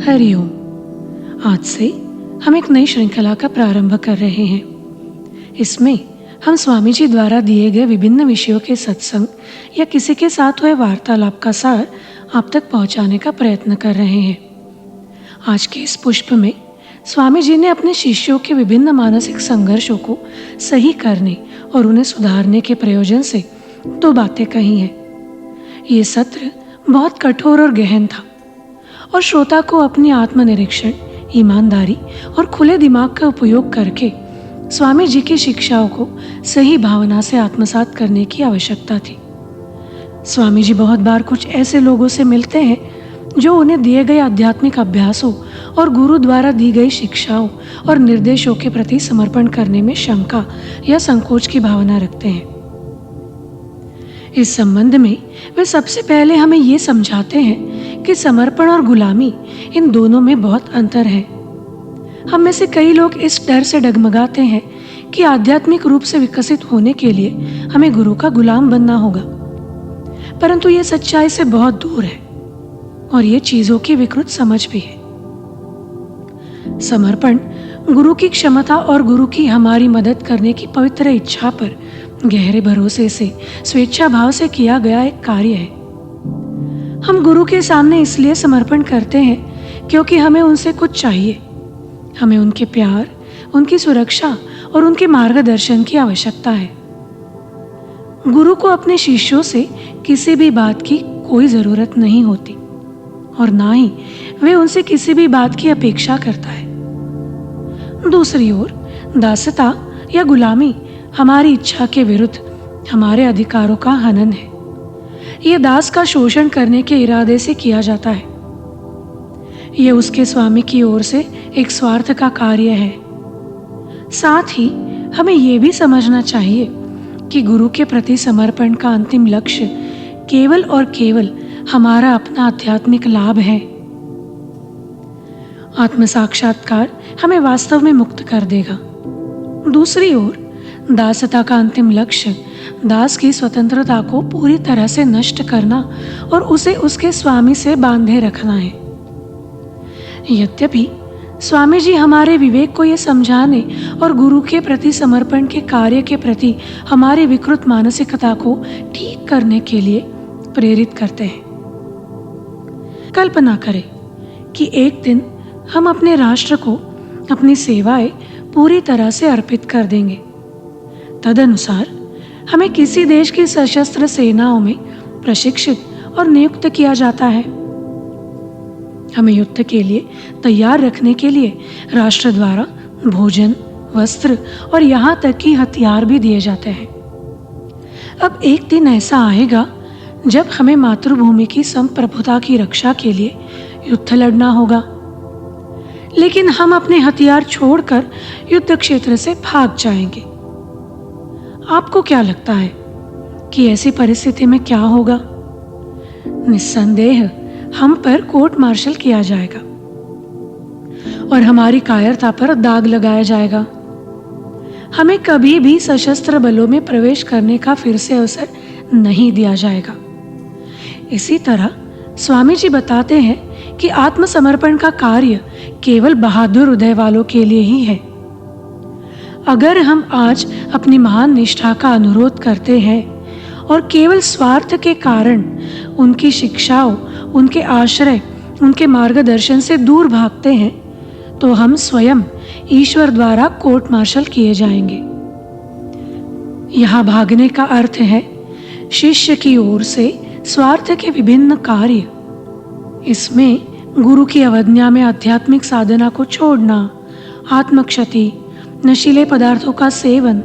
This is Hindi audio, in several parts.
हरिओम। आज से हम एक नई श्रृंखला का प्रारंभ कर रहे हैं। इसमें हम स्वामी जी द्वारा दिए गए विभिन्न विषयों के सत्संग या किसी के साथ हुए वार्तालाप का सार आप तक पहुंचाने का प्रयत्न कर रहे हैं। आज के इस पुष्प में स्वामी जी ने अपने शिष्यों के विभिन्न मानसिक संघर्षों को सही करने और उन्हें सुधारने के प्रयोजन से 2 बातें कही हैं। ये सत्र बहुत कठोर और गहन था और श्रोता को अपनी आत्मनिरीक्षण, ईमानदारी और खुले दिमाग का उपयोग करके स्वामी जी की शिक्षाओं को सही भावना से आत्मसात करने की आवश्यकता थी। स्वामी जी बहुत बार कुछ ऐसे लोगों से मिलते हैं जो उन्हें दिए गए आध्यात्मिक अभ्यासों और गुरु द्वारा दी गई शिक्षाओं और निर्देशों के प्रति समर्पण करने में शंका या संकोच की भावना रखते हैं। इस संबंध में वे सबसे पहले हमें ये समझाते हैं कि समर्पण और गुलामी, इन दोनों में बहुत अंतर है। हम में से कई लोग इस डर से डगमगाते हैं कि आध्यात्मिक रूप से विकसित होने के लिए हमें गुरु का गुलाम बनना होगा, परंतु ये सच्चाई से बहुत दूर है और ये चीजों की विकृत समझ भी है। समर्पण गुरु की क्षमता और गुरु की हमारी मदद करने की पवित्र इच्छा पर गहरे भरोसे से स्वेच्छा भाव से किया गया एक कार्य है। हम गुरु के सामने इसलिए समर्पण करते हैं क्योंकि हमें उनसे कुछ चाहिए। हमें उनके प्यार, उनकी सुरक्षा और उनके मार्गदर्शन की आवश्यकता है। गुरु को अपने शिष्यों से किसी भी बात की कोई जरूरत नहीं होती और ना ही वे उनसे किसी भी बात की अपेक्षा करता है। दूसरी ओर दासता या गुलामी हमारी इच्छा के विरुद्ध हमारे अधिकारों का हनन है। यह दास का शोषण करने के इरादे से किया जाता है। यह उसके स्वामी की ओर से एक स्वार्थ का कार्य है। साथ ही हमें यह भी समझना चाहिए कि गुरु के प्रति समर्पण का अंतिम लक्ष्य केवल और केवल हमारा अपना आध्यात्मिक लाभ है। आत्म साक्षात्कार हमें वास्तव में मुक्त कर देगा। दूसरी ओर दासता का अंतिम लक्ष्य दास की स्वतंत्रता को पूरी तरह से नष्ट करना और उसे उसके स्वामी से बांधे रखना है। यद्यपि स्वामी जी हमारे विवेक को यह समझाने और गुरु के प्रति समर्पण के कार्य के प्रति हमारी विकृत मानसिकता को ठीक करने के लिए प्रेरित करते हैं। कल्पना करें कि एक दिन हम अपने राष्ट्र को अपनी सेवाएं पूरी तरह से अर्पित कर देंगे। तदनुसार हमें किसी देश की सशस्त्र सेनाओं में प्रशिक्षित और नियुक्त किया जाता है। हमें युद्ध के लिए तैयार रखने के लिए राष्ट्र द्वारा भोजन, वस्त्र और यहाँ तक कि हथियार भी दिए जाते हैं। अब एक दिन ऐसा आएगा जब हमें मातृभूमि की संप्रभुता की रक्षा के लिए युद्ध लड़ना होगा, लेकिन हम अपने हथियार छोड़कर युद्ध क्षेत्र से भाग जाएंगे। आपको क्या लगता है कि ऐसी परिस्थिति में क्या होगा? निस्संदेह हम पर कोर्ट मार्शल किया जाएगा और हमारी कायरता पर दाग लगाया जाएगा। हमें कभी भी सशस्त्र बलों में प्रवेश करने का फिर से अवसर नहीं दिया जाएगा। इसी तरह स्वामी जी बताते हैं कि आत्मसमर्पण का कार्य केवल बहादुर हृदय वालों के लिए ही है। अगर हम आज अपनी महान निष्ठा का अनुरोध करते हैं और केवल स्वार्थ के कारण उनकी शिक्षाओं, उनके आश्रय, उनके मार्गदर्शन से दूर भागते हैं, तो हम स्वयं ईश्वर द्वारा कोर्ट मार्शल किए जाएंगे। यहाँ भागने का अर्थ है शिष्य की ओर से स्वार्थ के विभिन्न कार्य। इसमें गुरु की अवज्ञा में आध्यात्मिक साधना को छोड़ना, आत्मक्षति, नशीले पदार्थों का सेवन,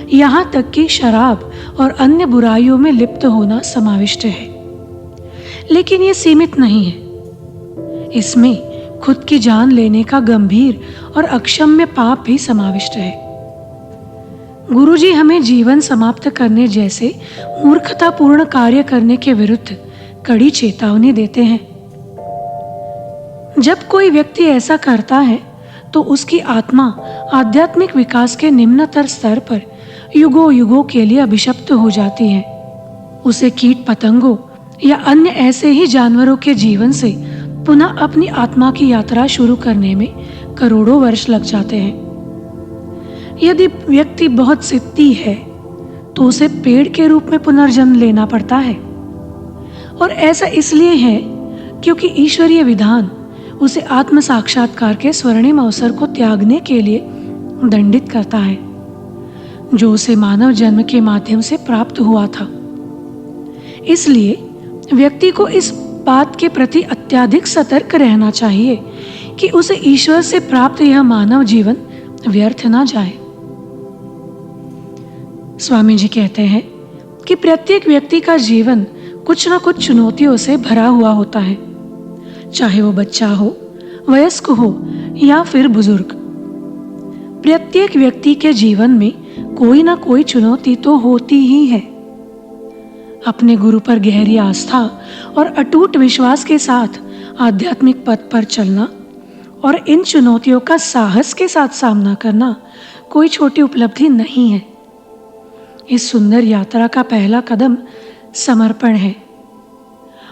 यहाँ तक कि शराब और अन्य बुराइयों में लिप्त होना समाविष्ट है। लेकिन ये सीमित नहीं है। इसमें खुद की जान लेने का गंभीर और अक्षम्य पाप भी समाविष्ट है। गुरुजी हमें जीवन समाप्त करने जैसे मूर्खतापूर्ण कार्य करने के विरुद्ध कड़ी चेतावनी देते हैं। जब कोई व्यक्ति ऐसा करता है तो उसकी आत्मा आध्यात्मिक विकास के निम्नतर स्तर पर युगों युगों के लिए अभिशप्त हो जाती है। उसे कीट पतंगों या अन्य ऐसे ही जानवरों के जीवन से पुनः अपनी आत्मा की यात्रा शुरू करने में करोड़ों वर्ष लग जाते हैं। यदि व्यक्ति बहुत सिद्धि है तो उसे पेड़ के रूप में पुनर्जन्म लेना पड़ता है, और ऐसा इसलिए है क्योंकि ईश्वरीय विधान उसे आत्म साक्षात्कार के स्वर्णिम अवसर को त्यागने के लिए दंडित करता है, जो उसे मानव जन्म के माध्यम से प्राप्त हुआ था। इसलिए व्यक्ति को इस बात के प्रति अत्यधिक सतर्क रहना चाहिए कि उसे ईश्वर से प्राप्त यह मानव जीवन व्यर्थ ना जाए। स्वामी जी कहते हैं कि प्रत्येक व्यक्ति का जीवन कुछ न कुछ चुनौतियों से भरा हुआ होता है, चाहे वो बच्चा हो, वयस्क हो या फिर बुजुर्ग। प्रत्येक व्यक्ति के जीवन में कोई ना कोई चुनौती तो होती ही है। अपने गुरु पर गहरी आस्था और अटूट विश्वास के साथ आध्यात्मिक पथ पर चलना और इन चुनौतियों का साहस के साथ सामना करना कोई छोटी उपलब्धि नहीं है। इस सुंदर यात्रा का पहला कदम समर्पण है,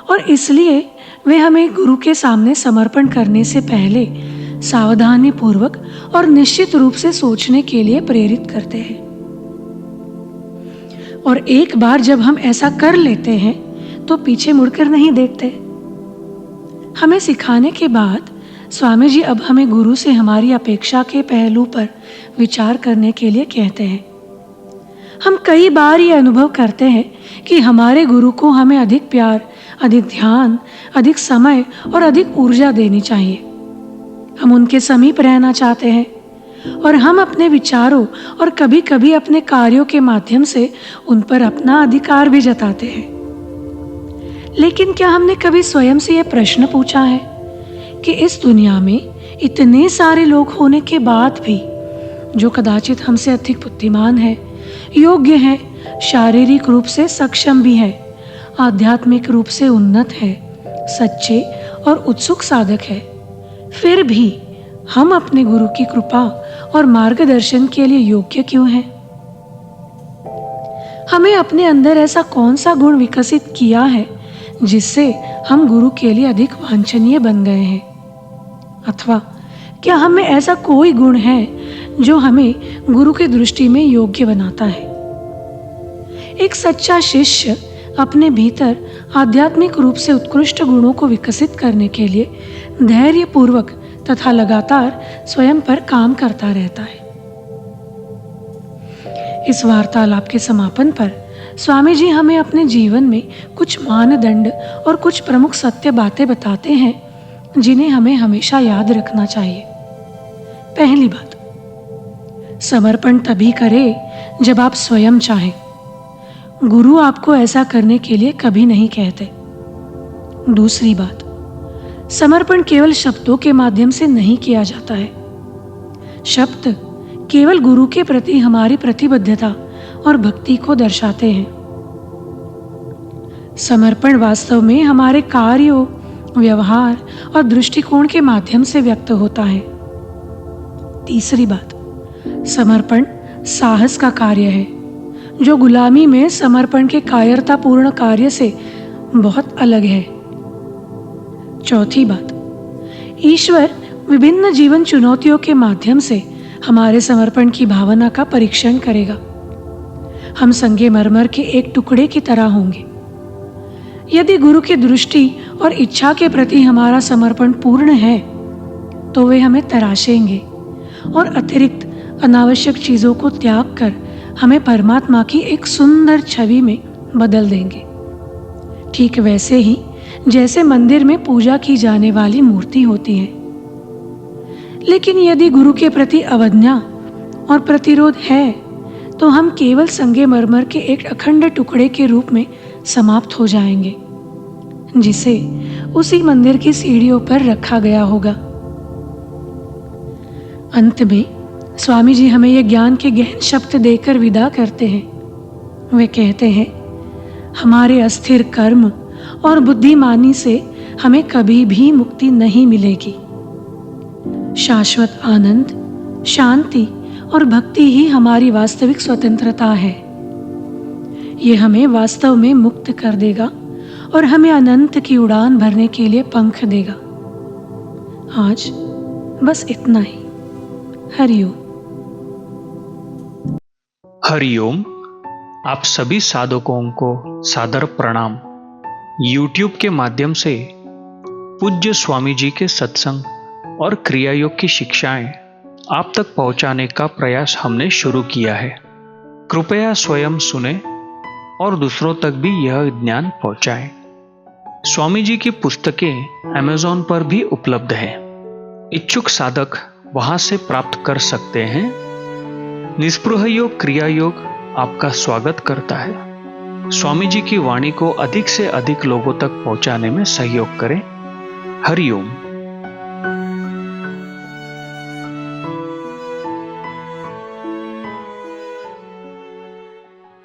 और इसलिए वे हमें गुरु के सामने समर्पण करने से पहले सावधानी पूर्वक और निश्चित रूप से सोचने के लिए प्रेरित करते हैं। और एक बार जब हम ऐसा कर लेते हैं तो पीछे मुड़कर नहीं देखते। हमें सिखाने के बाद स्वामी जी अब हमें गुरु से हमारी अपेक्षा के पहलू पर विचार करने के लिए कहते हैं। हम कई बार ये अनुभव करते हैं कि हमारे गुरु को हमें अधिक प्यार, अधिक ध्यान, अधिक समय और अधिक ऊर्जा देनी चाहिए। हम उनके समीप रहना चाहते हैं और हम अपने विचारों और कभी कभी अपने कार्यों के माध्यम से उन पर अपना अधिकार भी जताते हैं। लेकिन क्या हमने कभी स्वयं से यह प्रश्न पूछा है कि इस दुनिया में इतने सारे लोग होने के बाद भी जो कदाचित हमसे अधिक बुद्धिमान है, योग्य है, शारीरिक रूप से सक्षम भी है, आध्यात्मिक रूप से उन्नत है, सच्चे और उत्सुक साधक है, फिर भी हम अपने गुरु की कृपा और मार्गदर्शन के लिए योग्य क्यों हैं? हमें अपने अंदर ऐसा कौन सा गुण विकसित किया है जिससे हम गुरु के लिए अधिक वांछनीय बन गए हैं? अथवा क्या हमें ऐसा कोई गुण है जो हमें गुरु की दृष्टि में योग्य बनाता है? एक सच्चा शिष्य अपने भीतर आध्यात्मिक रूप से उत्कृष्ट गुणों को विकसित करने के लिए धैर्यपूर्वक तथा लगातार स्वयं पर काम करता रहता है। इस वार्तालाप के समापन पर स्वामी जी हमें अपने जीवन में कुछ मानदंड और कुछ प्रमुख सत्य बातें बताते हैं जिन्हें हमें हमेशा याद रखना चाहिए। पहली बात, समर्पण तभी करें जब आप स्वयं चाहें। गुरु आपको ऐसा करने के लिए कभी नहीं कहते। दूसरी बात, समर्पण केवल शब्दों के माध्यम से नहीं किया जाता है। शब्द केवल गुरु के प्रति हमारी प्रतिबद्धता और भक्ति को दर्शाते हैं। समर्पण वास्तव में हमारे कार्यों, व्यवहार और दृष्टिकोण के माध्यम से व्यक्त होता है। तीसरी बात, समर्पण साहस का कार्य है जो गुलामी में समर्पण के कायरतापूर्ण कार्य से बहुत अलग है। चौथी बात, ईश्वर विभिन्न जीवन चुनौतियों के माध्यम से हमारे समर्पण की भावना का परीक्षण करेगा। हम संगमरमर के एक टुकड़े की तरह होंगे। यदि गुरु की दृष्टि और इच्छा के प्रति हमारा समर्पण पूर्ण है तो वे हमें तराशेंगे और अतिरिक्त अनावश्यक चीजों को त्याग कर हमें परमात्मा की एक सुंदर छवि में बदल देंगे। ठीक वैसे ही जैसे मंदिर में पूजा की जाने वाली मूर्ति होती है। लेकिन यदि गुरु के प्रति अवज्ञा और प्रतिरोध है तो हम केवल संगमरमर के एक अखंड टुकड़े के रूप में समाप्त हो जाएंगे, जिसे उसी मंदिर की सीढ़ियों पर रखा गया होगा। अंत में स्वामी जी हमें यह ज्ञान के गहन शब्द देकर विदा करते हैं। वे कहते हैं, हमारे अस्थिर कर्म और बुद्धिमानी से हमें कभी भी मुक्ति नहीं मिलेगी। शाश्वत आनंद, शांति और भक्ति ही हमारी वास्तविक स्वतंत्रता है। ये हमें वास्तव में मुक्त कर देगा और हमें अनंत की उड़ान भरने के लिए पंख देगा। आज बस इतना ही। हरिओम। हरिओम। आप सभी साधकों को सादर प्रणाम। YouTube के माध्यम से पूज्य स्वामी जी के सत्संग और क्रिया योग की शिक्षाएं आप तक पहुंचाने का प्रयास हमने शुरू किया है। कृपया स्वयं सुने और दूसरों तक भी यह ज्ञान पहुंचाएं। स्वामी जी की पुस्तकें Amazon पर भी उपलब्ध है। इच्छुक साधक वहां से प्राप्त कर सकते हैं। निस्पृह योग क्रिया योग आपका स्वागत करता है। स्वामी जी की वाणी को अधिक से अधिक लोगों तक पहुंचाने में सहयोग करें। हरिओम।